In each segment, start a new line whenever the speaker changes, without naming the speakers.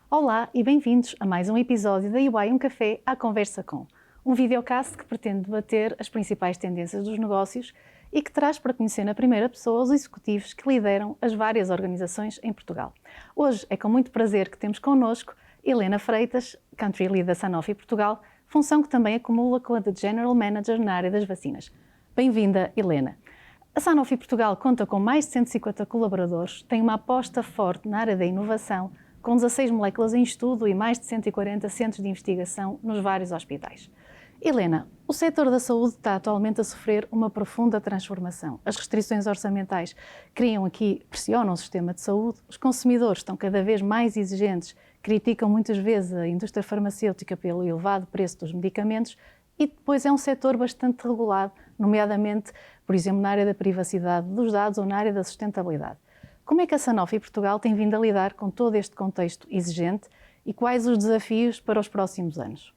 Olá e bem-vindos a mais um episódio da EY Um Café à Conversa Com, um videocast que pretende debater as principais tendências dos negócios e que traz para conhecer na primeira pessoa os executivos que lideram as várias organizações em Portugal. Hoje é com muito prazer que temos connosco Helena Freitas, Country Lead da Sanofi Portugal, função que também acumula com a de General Manager na área das vacinas. Bem-vinda, Helena. A Sanofi Portugal conta com mais de 150 colaboradores, tem uma aposta forte na área da inovação, com 16 moléculas em estudo e mais de 140 centros de investigação nos vários hospitais. Helena, o setor da saúde está atualmente a sofrer uma profunda transformação. As restrições orçamentais pressionam o sistema de saúde, os consumidores estão cada vez mais exigentes, criticam muitas vezes a indústria farmacêutica pelo elevado preço dos medicamentos e depois é um setor bastante regulado, nomeadamente, por exemplo, na área da privacidade dos dados ou na área da sustentabilidade. Como é que a Sanofi Portugal tem vindo a lidar com todo este contexto exigente e quais os desafios para os próximos anos?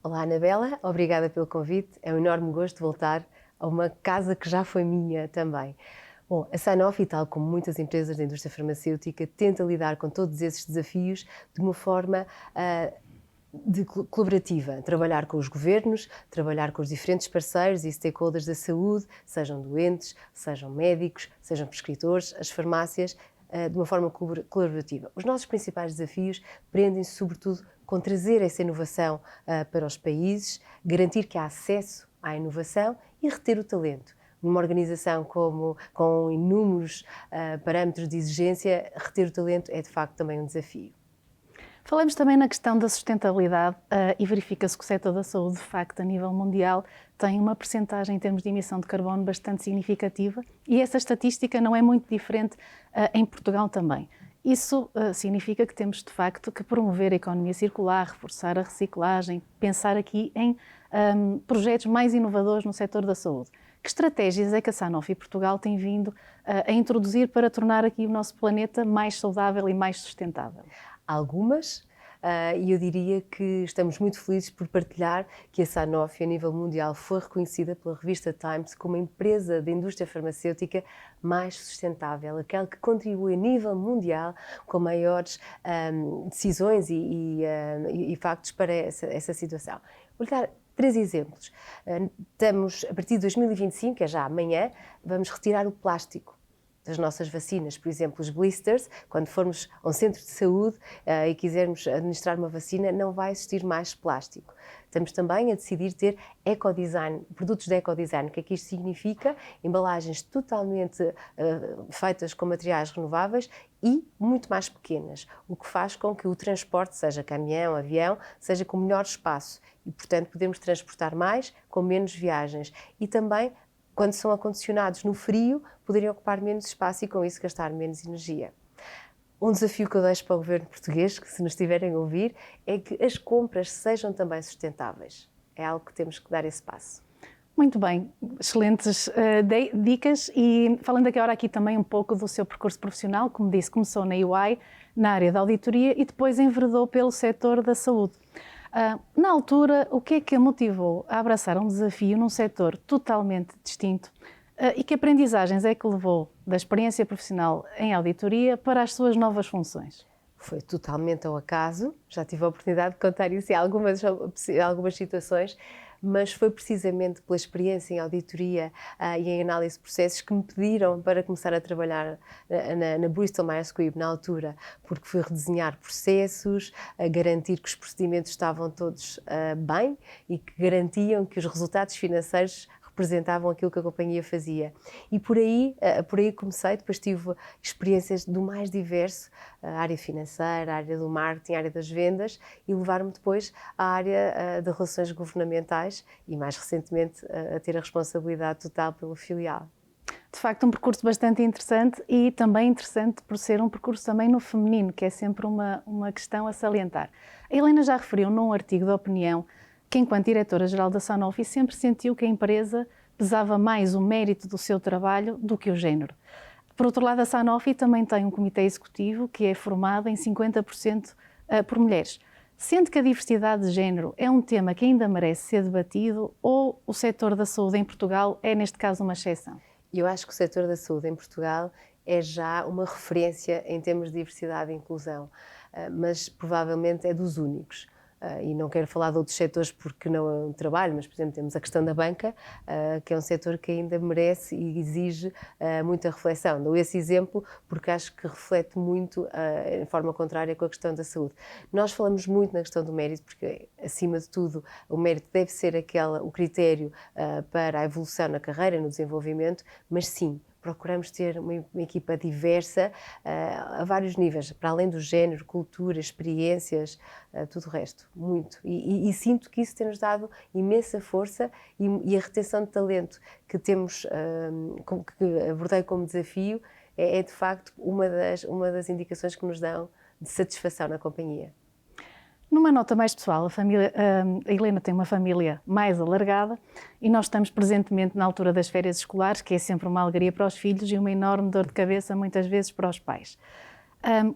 Olá, Anabela, obrigada pelo convite. É um enorme gosto voltar a uma casa que já foi minha também. Bom, a Sanofi, tal como muitas empresas da indústria farmacêutica, tenta lidar com todos esses desafios de uma forma colaborativa, trabalhar com os governos, trabalhar com os diferentes parceiros e stakeholders da saúde, sejam doentes, sejam médicos, sejam prescritores, as farmácias, de uma forma colaborativa. Os nossos principais desafios prendem-se sobretudo com trazer essa inovação para os países, garantir que há acesso à inovação e reter o talento. Numa organização com inúmeros parâmetros de exigência, reter o talento é de facto também um desafio.
Falamos também na questão da sustentabilidade e verifica-se que o setor da saúde, de facto, a nível mundial, tem uma percentagem em termos de emissão de carbono bastante significativa e essa estatística não é muito diferente em Portugal também. Isso significa que temos, de facto, que promover a economia circular, reforçar a reciclagem, pensar aqui em projetos mais inovadores no setor da saúde. Que estratégias é que a Sanofi Portugal tem vindo a introduzir para tornar aqui o nosso planeta mais saudável e mais sustentável?
Algumas, e eu diria que estamos muito felizes por partilhar que a Sanofi, a nível mundial, foi reconhecida pela revista Times como a empresa da indústria farmacêutica mais sustentável, aquela que contribui a nível mundial com maiores decisões e factos para essa situação. Vou-lhe dar 3 exemplos. Estamos, a partir de 2025, que é já amanhã, vamos retirar o plástico das nossas vacinas, por exemplo, os blisters, quando formos a um centro de saúde e quisermos administrar uma vacina, não vai existir mais plástico. Estamos também a decidir ter ecodesign, produtos de ecodesign. O que é que isto significa? Embalagens totalmente feitas com materiais renováveis e muito mais pequenas, o que faz com que o transporte, seja caminhão, avião, seja com melhor espaço e, portanto, podemos transportar mais com menos viagens e também quando são acondicionados no frio, poderem ocupar menos espaço e com isso gastar menos energia. Um desafio que eu deixo para o governo português, que se nos estiverem a ouvir, é que as compras sejam também sustentáveis. É algo que temos que dar esse passo.
Muito bem, excelentes dicas e falando aqui também um pouco do seu percurso profissional, como disse, começou na EY, na área da auditoria e depois enveredou pelo setor da saúde. Na altura, o que é que a motivou a abraçar um desafio num setor totalmente distinto e que aprendizagens é que levou da experiência profissional em auditoria para as suas novas funções?
Foi totalmente ao acaso, já tive a oportunidade de contar isso em algumas situações, mas foi precisamente pela experiência em auditoria e em análise de processos que me pediram para começar a trabalhar na Bristol Myers Squibb na altura, porque fui redesenhar processos, garantir que os procedimentos estavam todos bem e que garantiam que os resultados financeiros representavam aquilo que a companhia fazia. E por aí comecei, depois tive experiências do mais diverso, a área financeira, a área do marketing, a área das vendas e levar-me depois à área de relações governamentais e mais recentemente a ter a responsabilidade total pelo filial.
De facto, um percurso bastante interessante e também interessante por ser um percurso também no feminino, que é sempre uma questão a salientar. A Helena já referiu num artigo de opinião que, enquanto diretora-geral da Sanofi, sempre sentiu que a empresa pesava mais o mérito do seu trabalho do que o género. Por outro lado, a Sanofi também tem um comitê executivo que é formado em 50% por mulheres. Sente que a diversidade de género é um tema que ainda merece ser debatido ou o setor da saúde em Portugal é, neste caso, uma exceção?
Eu acho que o setor da saúde em Portugal é já uma referência em termos de diversidade e inclusão, mas provavelmente é dos únicos. E não quero falar de outros setores porque não é um trabalho, mas, por exemplo, temos a questão da banca, que é um setor que ainda merece e exige muita reflexão. Dou esse exemplo porque acho que reflete muito, em forma contrária, com a questão da saúde. Nós falamos muito na questão do mérito, porque, acima de tudo, o mérito deve ser o critério para a evolução na carreira, no desenvolvimento, mas sim, procuramos ter uma equipa diversa a vários níveis, para além do género, cultura, experiências, tudo o resto, muito. E sinto que isso tem-nos dado imensa força e a retenção de talento que temos, que abordei como desafio, é de facto uma das indicações que nos dão de satisfação na companhia.
Numa nota mais pessoal, a Helena tem uma família mais alargada e nós estamos presentemente na altura das férias escolares, que é sempre uma alegria para os filhos e uma enorme dor de cabeça, muitas vezes, para os pais.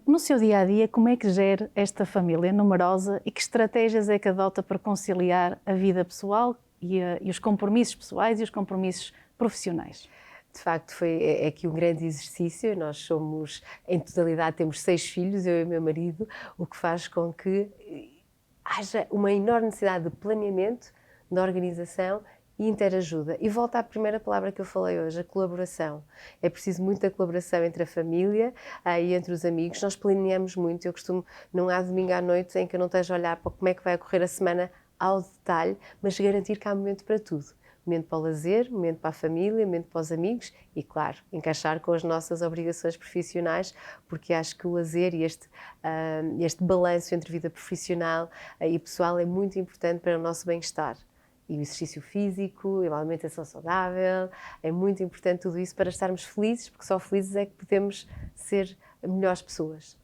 No seu dia-a-dia, como é que gera esta família numerosa e que estratégias é que adota para conciliar a vida pessoal e os compromissos pessoais e os compromissos profissionais?
De facto, é aqui um grande exercício. Nós somos, em totalidade, temos 6 filhos, eu e o meu marido, o que faz com que haja uma enorme necessidade de planeamento, de organização e interajuda. E volto à primeira palavra que eu falei hoje, a colaboração. É preciso muita colaboração entre a família e entre os amigos. Nós planeamos muito. Eu costumo, não há domingo à noite em que eu não esteja a olhar para como é que vai ocorrer a semana ao detalhe, mas garantir que há momento para tudo. Momento para o lazer, momento para a família, momento para os amigos e, claro, encaixar com as nossas obrigações profissionais, porque acho que o lazer e este balanço entre vida profissional e pessoal é muito importante para o nosso bem-estar. E o exercício físico, a alimentação saudável, é muito importante tudo isso para estarmos felizes, porque só felizes é que podemos ser melhores pessoas.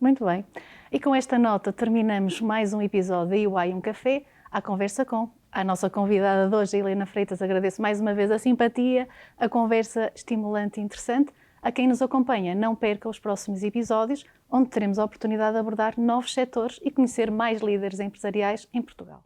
Muito bem. E com esta nota terminamos mais um episódio da EY Um Café, à conversa com. A nossa convidada de hoje, Helena Freitas, agradeço mais uma vez a simpatia, a conversa estimulante e interessante. A quem nos acompanha, não perca os próximos episódios, onde teremos a oportunidade de abordar novos setores e conhecer mais líderes empresariais em Portugal.